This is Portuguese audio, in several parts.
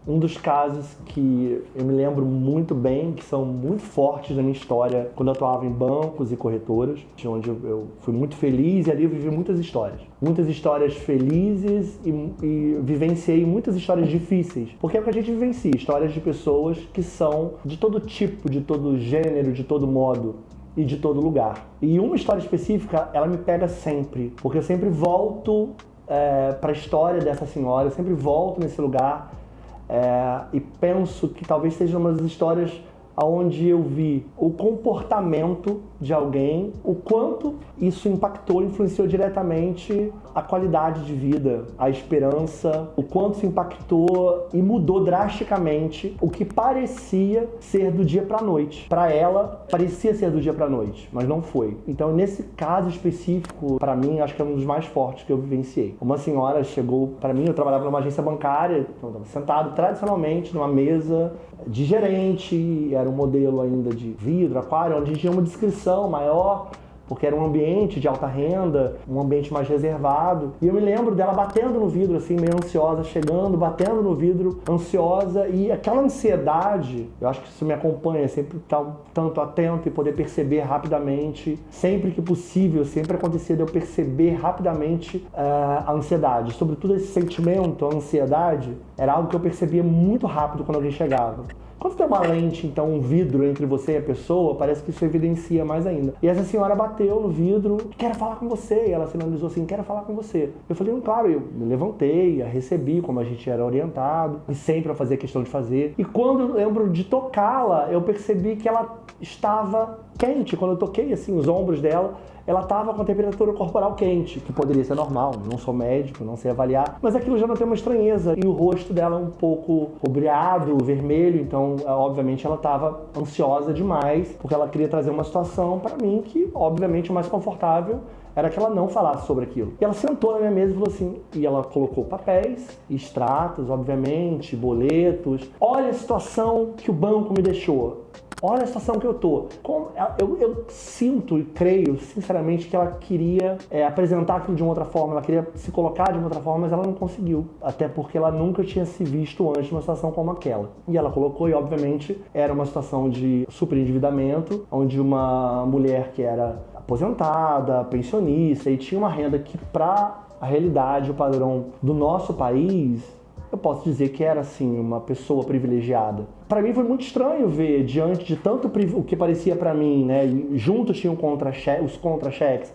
Um dos casos que eu me lembro muito bem, que são muito fortes na minha história, quando eu atuava em bancos e corretoras, onde eu fui muito feliz e ali eu vivi muitas histórias. Muitas histórias felizes e vivenciei muitas histórias difíceis. Porque é o que a gente vivencia, histórias de pessoas que são de todo tipo, de todo gênero, de todo modo e de todo lugar. E uma história específica, ela me pega sempre, porque eu sempre volto para a história dessa senhora, eu sempre volto nesse lugar e penso que talvez seja uma das histórias onde eu vi o comportamento de alguém, o quanto isso impactou, influenciou diretamente a qualidade de vida, a esperança, o quanto isso impactou e mudou drasticamente o que parecia ser do dia para a noite. Para ela, parecia ser do dia para a noite, mas não foi. Então, nesse caso específico, para mim, acho que é um dos mais fortes que eu vivenciei. Uma senhora chegou para mim, eu trabalhava numa agência bancária, então, eu estava sentado tradicionalmente numa mesa de gerente, era um modelo ainda de vidro, aquário, onde a gente tinha uma descrição maior, porque era um ambiente de alta renda, um ambiente mais reservado. E eu me lembro dela batendo no vidro, assim, meio ansiosa, chegando, batendo no vidro, ansiosa. E aquela ansiedade, eu acho que isso me acompanha, sempre estar um tanto atento e poder perceber rapidamente, sempre que possível, sempre acontecia de eu perceber rapidamente a ansiedade. Sobretudo esse sentimento, a ansiedade, era algo que eu percebia muito rápido quando alguém chegava. Quando tem uma lente, então um vidro entre você e a pessoa, parece que isso evidencia mais ainda. E essa senhora bateu no vidro, quero falar com você. E ela sinalizou assim, quero falar com você. Eu falei, claro, eu me levantei, a recebi como a gente era orientado. E sempre eu fazia questão de fazer. E quando eu lembro de tocá-la, eu percebi que ela estava quente. Quando eu toquei assim os ombros dela, ela estava com a temperatura corporal quente, que poderia ser normal, não sou médico, não sei avaliar, mas aquilo já não tem uma estranheza. E o rosto dela um pouco rubreado, vermelho, então obviamente ela estava ansiosa demais, porque ela queria trazer uma situação para mim que obviamente o mais confortável era que ela não falasse sobre aquilo. E ela sentou na minha mesa e falou assim, e ela colocou papéis, extratos, obviamente, boletos. Olha a situação que o banco me deixou. Olha a situação que eu tô. Eu sinto e creio, sinceramente, que ela queria apresentar aquilo de uma outra forma, ela queria se colocar de uma outra forma, mas ela não conseguiu. Até porque ela nunca tinha se visto antes numa situação como aquela. E ela colocou, e obviamente, era uma situação de superendividamento, onde uma mulher que era aposentada, pensionista, e tinha uma renda que, para a realidade, o padrão do nosso país, eu posso dizer que era, assim, uma pessoa privilegiada. Para mim foi muito estranho ver, diante de tanto o que parecia para mim, né, e juntos tinham os contra-cheques,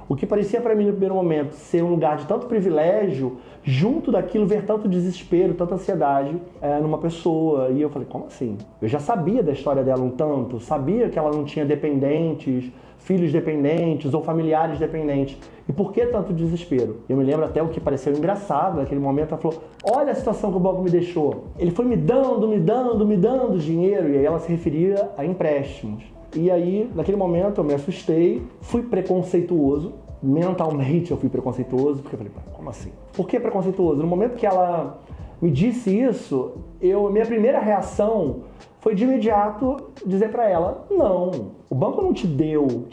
o que parecia para mim no primeiro momento ser um lugar de tanto privilégio, junto daquilo ver tanto desespero, tanta ansiedade numa pessoa. E eu falei, como assim? Eu já sabia da história dela um tanto, sabia que ela não tinha dependentes, filhos dependentes ou familiares dependentes. E por que tanto desespero? Eu me lembro até o que pareceu engraçado naquele momento. Ela falou, olha a situação que o banco me deixou. Ele foi me dando dinheiro. E aí ela se referia a empréstimos. E aí, naquele momento, eu me assustei, fui preconceituoso. Mentalmente eu fui preconceituoso, porque eu falei, como assim? Por que preconceituoso? No momento que ela me disse isso, minha primeira reação foi de imediato dizer para ela, não, o banco não te deu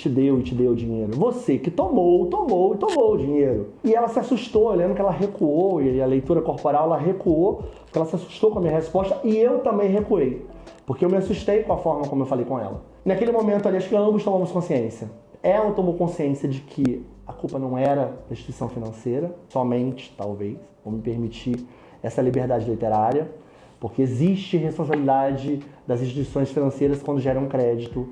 dinheiro. Você que tomou o dinheiro. E ela se assustou, eu lembro que ela recuou, e a leitura corporal, ela recuou, porque ela se assustou com a minha resposta, e eu também recuei, porque eu me assustei com a forma como eu falei com ela. Naquele momento ali, acho que ambos tomamos consciência. Ela tomou consciência de que a culpa não era da instituição financeira, somente, talvez, vou me permitir essa liberdade literária, porque existe responsabilidade das instituições financeiras quando geram crédito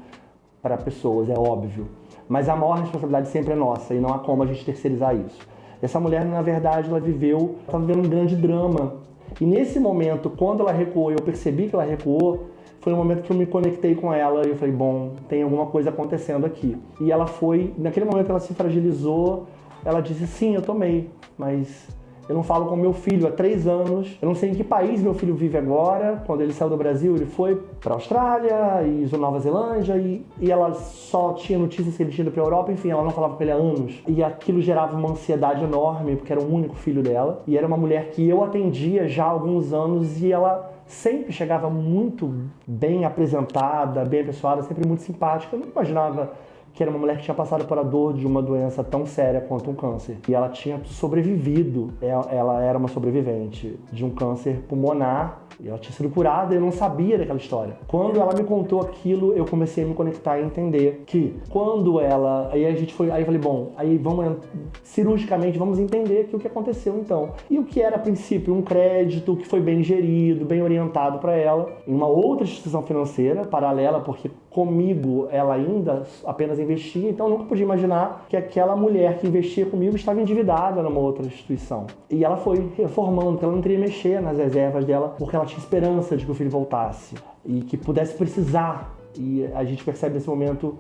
para pessoas, é óbvio. Mas a maior responsabilidade sempre é nossa e não há como a gente terceirizar isso. Essa mulher, na verdade, ela estava vivendo um grande drama. E nesse momento, quando ela recuou, eu percebi que ela recuou, foi um momento que eu me conectei com ela e eu falei, bom, tem alguma coisa acontecendo aqui. E ela foi, naquele momento ela se fragilizou, ela disse, sim, eu tomei, mas eu não falo com meu filho há 3 anos, eu não sei em que país meu filho vive agora. Quando ele saiu do Brasil, ele foi para a Austrália e Nova Zelândia e ela só tinha notícias que ele tinha ido para a Europa, enfim, ela não falava com ele há anos. E aquilo gerava uma ansiedade enorme, porque era o único filho dela. E era uma mulher que eu atendia já há alguns anos e ela sempre chegava muito bem apresentada, bem apessoada, sempre muito simpática. Eu não imaginava que era uma mulher que tinha passado por a dor de uma doença tão séria quanto um câncer. E ela tinha sobrevivido, ela era uma sobrevivente de um câncer pulmonar E ela tinha sido curada e eu não sabia daquela história. Quando ela me contou aquilo, eu comecei a me conectar e entender que quando ela... Aí eu falei, bom, aí vamos cirurgicamente, vamos entender aqui o que aconteceu então. E o que era a princípio um crédito que foi bem gerido, bem orientado para ela, em uma outra instituição financeira paralela, porque comigo ela ainda apenas investia, então eu nunca podia imaginar que aquela mulher que investia comigo estava endividada numa outra instituição. E ela foi reformando, porque ela não queria mexer nas reservas dela, porque ela tinha esperança de que o filho voltasse e que pudesse precisar. E a gente percebe nesse momento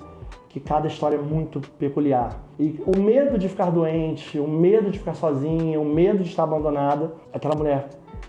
que cada história é muito peculiar. E o medo de ficar doente, o medo de ficar sozinha, o medo de estar abandonada, aquela mulher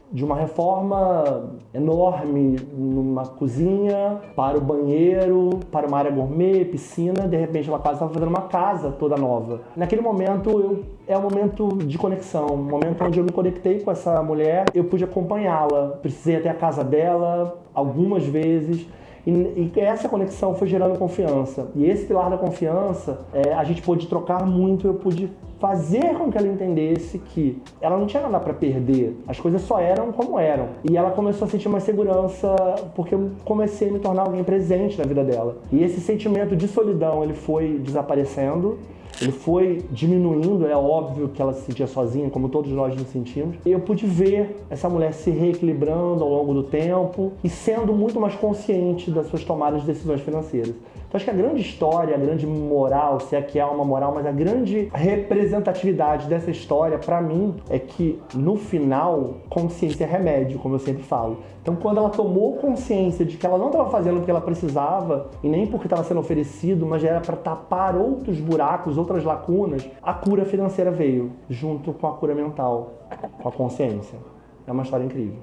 de uma reforma enorme numa cozinha, para o banheiro, para uma área gourmet, piscina, de repente ela quase estava fazendo uma casa toda nova. Naquele momento é um momento de conexão, um momento onde eu me conectei com essa mulher, eu pude acompanhá-la, precisei até a casa dela algumas vezes. E essa conexão foi gerando confiança. E esse pilar da confiança, a gente pôde trocar muito, eu pude fazer com que ela entendesse que ela não tinha nada para perder, as coisas só eram como eram. E ela começou a sentir mais segurança, porque eu comecei a me tornar alguém presente na vida dela. E esse sentimento de solidão, ele foi desaparecendo, ele foi diminuindo, é óbvio que ela se sentia sozinha, como todos nós nos sentimos. E eu pude ver essa mulher se reequilibrando ao longo do tempo e sendo muito mais consciente das suas tomadas de decisões financeiras. Então acho que a grande história, a grande moral, se é que há uma moral, mas a grande representatividade dessa história, para mim, é que no final, consciência é remédio, como eu sempre falo. Então quando ela tomou consciência de que ela não estava fazendo o que ela precisava, e nem porque estava sendo oferecido, mas já era para tapar outros buracos, outras lacunas, a cura financeira veio, junto com a cura mental, com a consciência. É uma história incrível.